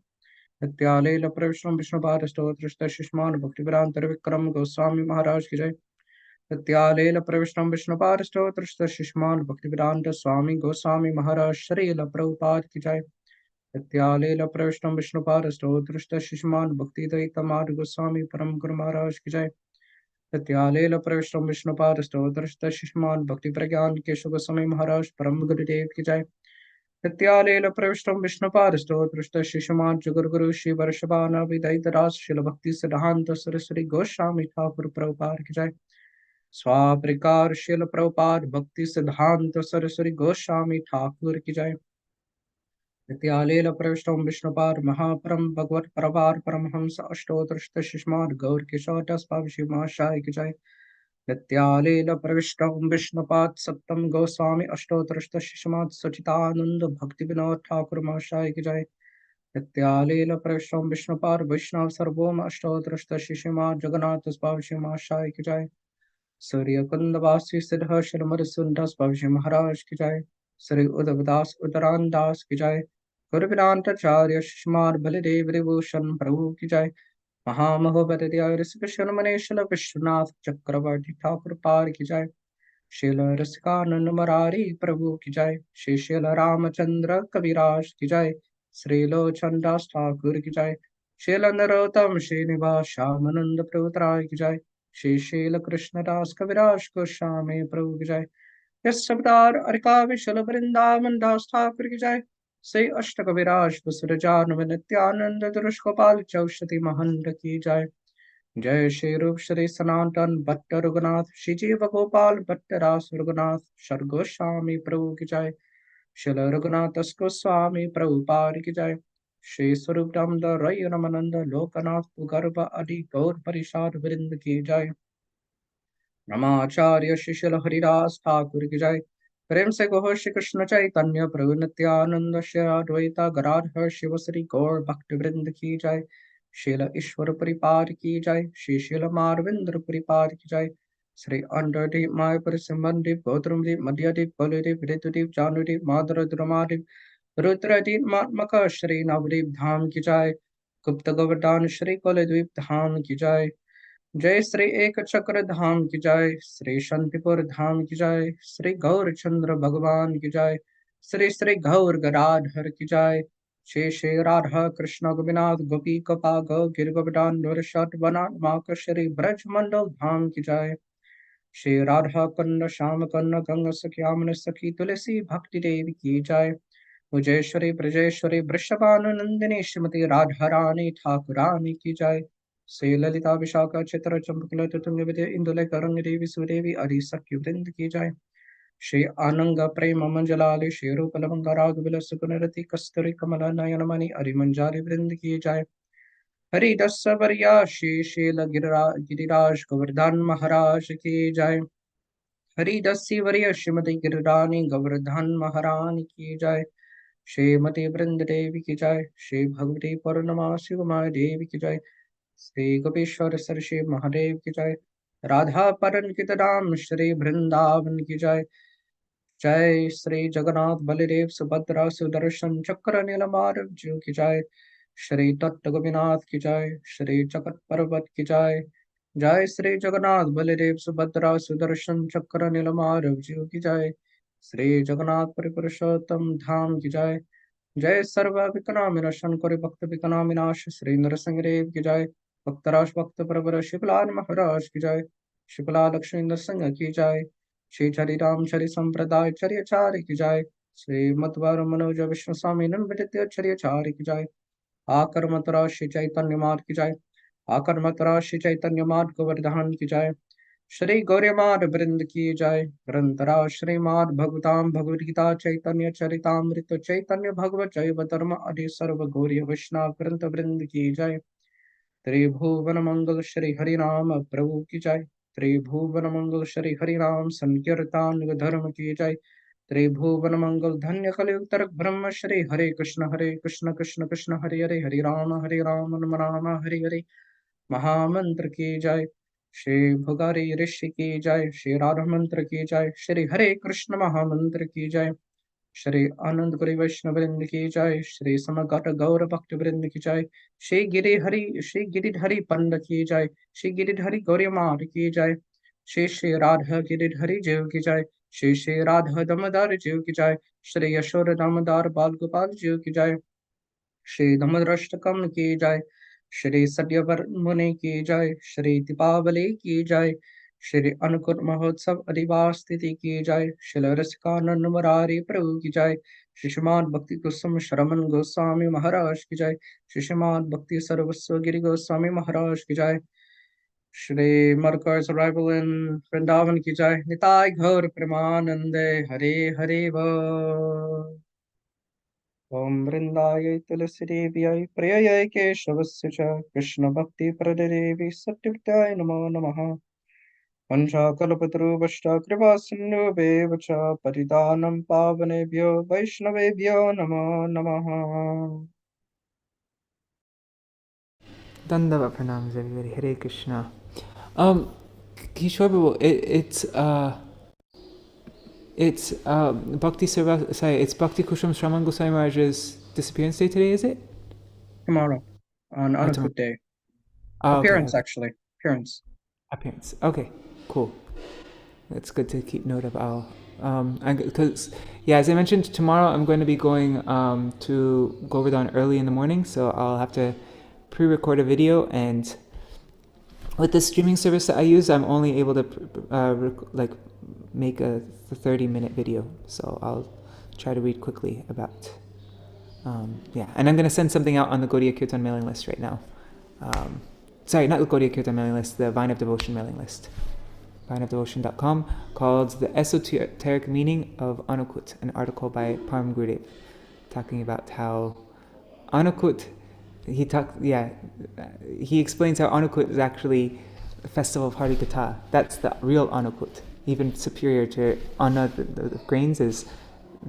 नित्यालेल प्रविष्टम विष्णुपाद अष्टोत्तर शिष्यमान भक्ति वेदांत विक्रम गोस्वामी महाराज की जय। नित्यालेल प्रविष्टम विष्णुपाद अष्टोत्तर शिष्यमान भक्ति वेदांत स्वामी गोस्वामी महाराज श्रील प्रभुपाद की जय। नित्यालेल प्रविष्टम विष्णुपाद अष्टोत्तर शिष्यमान भक्ति द्वैतमार्ग गोस्वामी परम गुरु महाराज की जय। नित्यालेल प्रविष्टम विष्णुपाद अष्टोत्तर शिष्यमान भक्ति प्रज्ञान केशव गोस्वामी महाराज परम गुरुदेव की जय। नित्यालेल प्रविष्टम विष्णुपाद अष्टोत्तर शिष्यमान जुगुरु श्री वर्षभान विदयितराज शिल भक्ति सिद्धांत सरस्वती गोस्वामी ठाकुर प्रभुपाद की जय। स्वाप्रकार शिल प्रभुपाद भक्ति सिद्धांत सरस्वती गोस्वामी ठाकुर की जय। नित्यालेल प्रविष्टम विष्णुपाद महापरम भगवत प्रभार परमहंस अष्टोत्तर शिष्यमान गौर किशोर महाशय की जय। नित्यालेल प्रविष्टम विष्णुपाद सप्तम गोस्वामी अष्टोत्तर शिष्यमान सचितानंद भक्ति विनोद ठाकुर महाशय की जय। नित्यालेल प्रविष्टम विष्णुपाद वैष्णव सर्वोम अष्टोत्तर शिष्यमान जगन्नाथ महाशय की जय। सूर्य कुंदवासी सिद्ध श्रीमद सुंदर महाराज की जय। श्री उद्धवदास उदरान दास की जय। गुरुविदांताचार्य शिष्यमान बलदेव विभूषण प्रभु की जय। महामहोपतया ऋषिकेश्वर मनेश्वर विश्वनाथ चक्रवर्ती ठाकुर पार की जय। शील रसिकानंद मरारी प्रभु की जय। श्री शील रामचंद्र कविराज की जय। श्री लोचन दास ठाकुर की जय। शील नरोत्तम श्रीनिवास श्यामानंद प्रभुतराय की जय। श्री शील कृष्णदास कविराज गोस्वामी प्रभु की जय। यश शब्दार अरिका विशल वृंदावन दास ठाकुर की जय। श्री अष्ट कविराज सुरजान नित्यानंद दुरुष गोपाल चौषति महंत की जय। जय श्री रूप श्री सनातन भट्ट रघुनाथ श्री जीव गोपाल भट्ट रास रघुनाथ सर गोस्वामी प्रभु की जय। शिल रघुनाथ गोस्वामी प्रभुपाद की जय। श्री स्वरूप दामोदर रय रमानंद लोकनाथ गर्भ अधि गौर परिषाद वृंद की जय। नमाचार्य शिशिल हरिदास ठाकुर की जय। प्रेम से कहो श्री कृष्ण चैतन्य प्रभु नित्यानंद श्री अद्वैता गदाधर शिव श्री गौर भक्त वृंद की जय। शील ईश्वर परिपाद की जय। श्री शील मारविंद्र परिपाद की जय। श्री अंडरदीप मायपुर सिंबनदीप गौतमदीप मध्यदीप बलदीप ऋतुदीप चानुदीप माधुर द्रमादीप रुद्रदीप मात्मक श्री नवदीप धाम की जय। गुप्त गोवर्धन श्री कुलद्वीप धाम की जय। जय श्री एक चक्र धाम की जय। श्री शांतिपुर धाम की जय। श्री गौर चंद्र भगवान की जय। श्री श्री गौर गदाधर की जय। Shri Shri Radha Krishna Gopinath Gopi Kapa Go Gir Govardhan Nurashat Vana Maka Shri Braj Mandal Dham Ki Jai Shri Radha Kanda Shama Kanda Ganga Sakyamana Sakhi Tulasi Bhakti Devi Ki Jai Ujeshwari Brajeshwari Vrishabhanu Nandini Shrimati Radharani Thakurani Ki Jai Sri Lalita Vishaka Chitra Champakala Tutunga Vidya Indule Karanga Devi Sudevi Adi Sakhi Vrind Ki Jai Shri Ananga Prema Manjalali Shri Rupalamanga Raghuvila Sukunarati Kasturi Kamala Nayanamani Adi Manjari Vrind Ki Jai Hari Dasa Varya Shri Shila Giriraj Govardhan Maharaj Ki Jai Hari Dasi Varya Shrimati Girirani Govardhan Maharani Ki Jai Shrimati Vrind Devi Ki Jai Shri Bhagavati Purnamasi Umay Devi Ki Jai Shri Gopeshwar Sarshi Mahadev Ki Jai Radha Paran Kitadam Shri Vrindavan Ki Jai Jai Shri Jagannath Baladev Subhadra Sudarshan Chakra Nilamarav Ji Ki Jai Shri Tat Gopinath Ki Jai Shri Chakat Parvat Ki Jai Jai Shri Jagannath Baladev Subhadra Sudarshan Chakra Nilamarav Ji Ki Jai Shri Jagannath Paripurushotam Dham Ki Jai Jai Sarva Vikana Minashan Kori Bhakta Vikana Minash Shri Narasimha Ki Jai Bhaktarash Bhakta Parabara Shiplan Maharaj Ki Jai Shipala Lakshmi Nrsimha Ki Jai Shri Chari Ram Chari Sampradaya Chari Achari Ki Jai Shri Matvar Manoja Vishnu Swami Nanvaditya Chari Achari Ki Jai Akar Matara Shri Chaitanya Mad Ki Jai Akar Matara Shri Chaitanya Mad Govardhan Ki Jai Shri Gaurya Vrind Ki Jai Grantara Shri Mad Bhagavatam Bhagavad Gita Chaitanya Charitamrita Chaitanya Bhagavad Jaiva Dharma Adi Sarva Gaurya Vaishnava Grantha Vrind Ki Jai Tribhuvan Mangal Shri Hari Ram Prabhu Ki Jai Tribhuvan Mangal Shri Hari Ram Sankirtan Dharma Ki Jai Tribhuvan Mangal Dhanya Kaliyug Tarak Brahma Shri Hare Krishna Krishna Krishna Hare Hare Hare Rama Rama Hare Hare महामंत्र की जय श्री भुगारी ऋषि की जय श्री राधा मंत्र की जय श्री हरे कृष्ण महामंत्र की जय श्री आनंद गुरु वैष्णव वृंद की जय श्री समगत गौर भक्त वृंद की जय श्री गिरिधरी पंड की जय श्री गिरिधरी गौरीमार की जय श्री श्री राधा गिरिधरी जीव की जय श्री श्री राधा दमोदर जीव की जय श्री यशोर दामोदर बाल गोपाल जीव की जय श्री धमद्रष्टकम की जय श्री सत्यवर मुनि की जय श्री दीपावली की जय श्री अन्नकूट महोत्सव अधिवास तिथि की जय श्री रसिकानंद मुरारी प्रभु की जय श्रीमान भक्ति कुसुम श्रमण गोस्वामी महाराज की जय श्रीमान भक्ति सर्वस्व गिरि गोस्वामी महाराज की जय श्री मरकज Haribol and वृंदावन की जय निताय गौर प्रेमानंदे हरे हरे बोल Om Vrindaya Tulasidevyai Prayayai Keshavasya Cha Krishna Bhakti Pradadevi Satyavitaya Namo Namaha Pancha Kalapatru Vashta Kripa Sindhu Bevacha Paridanam Pavanebhyo Vaishnavebhyo Namo Namaha Dandava pranams everybody. Hare Krishna. Kishore Prabhu, it's Bhakti Sarva, sorry, it's Bhakti Kusham Shraman Goswami Maharaj's disappearance day today, is it? Tomorrow on Annakuṭa Day. Appearance, actually. Appearance. Okay, cool. That's good to keep note of. Because as I mentioned, tomorrow I'm going to be going to Govardhan early in the morning, so I'll have to pre-record a video, and with the streaming service that I use, I'm only able to make a 30-minute video, so I'll try to read quickly about and I'm going to send something out on the Gaudiya Kirtan mailing list right now. Sorry, not the Gaudiya Kirtan mailing list, the Vine of Devotion mailing list, vineofdevotion.com, called The Esoteric Meaning of Annakuṭa, an article by Param Gurudev, talking about how Annakuṭa, he explains how Annakuṭa is actually a festival of Kathā. That's the real Annakuṭa. Even superior to Anna, the grains, is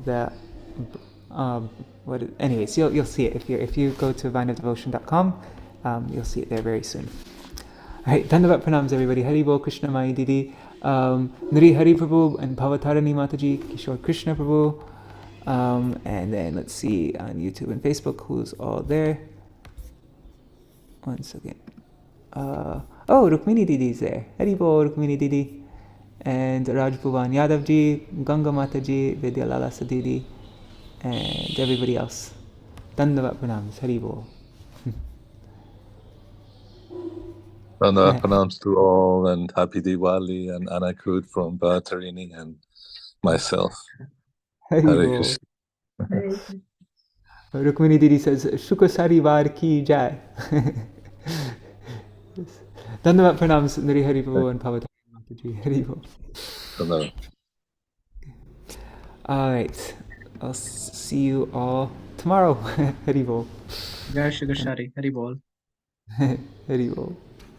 the anyways, you'll see it if you go to vineofdevotion.com. You'll see it there very soon. All right, Dandavat pranams everybody. Haribol, Krishna Mai Didi, Nri Hari Prabhu and Bhavatarani Mataji, Kishore Krishna Prabhu, and then let's see on YouTube and Facebook who's all there. One second. Rukmini Didi is there. Haribol, Rukmini Didi. And Raj Bhuvan Yadavji, Ganga Mataji, Vidya Lala Sadidi, and everybody else. Dandavat pranams. Haribol. Pranams to all, and happy Diwali and Annakuṭa from Bhatarini and myself. Hare Haribol. Krishna. Rukmini Didi says, Shukra Sarivar ki jai. Dandavat pranams, Nari Haribol and Pavatari Mataji. Haribol. Hello. Alright. I'll see you all tomorrow. Haribol. Jai Shri Krishna, Haribol. Haribol.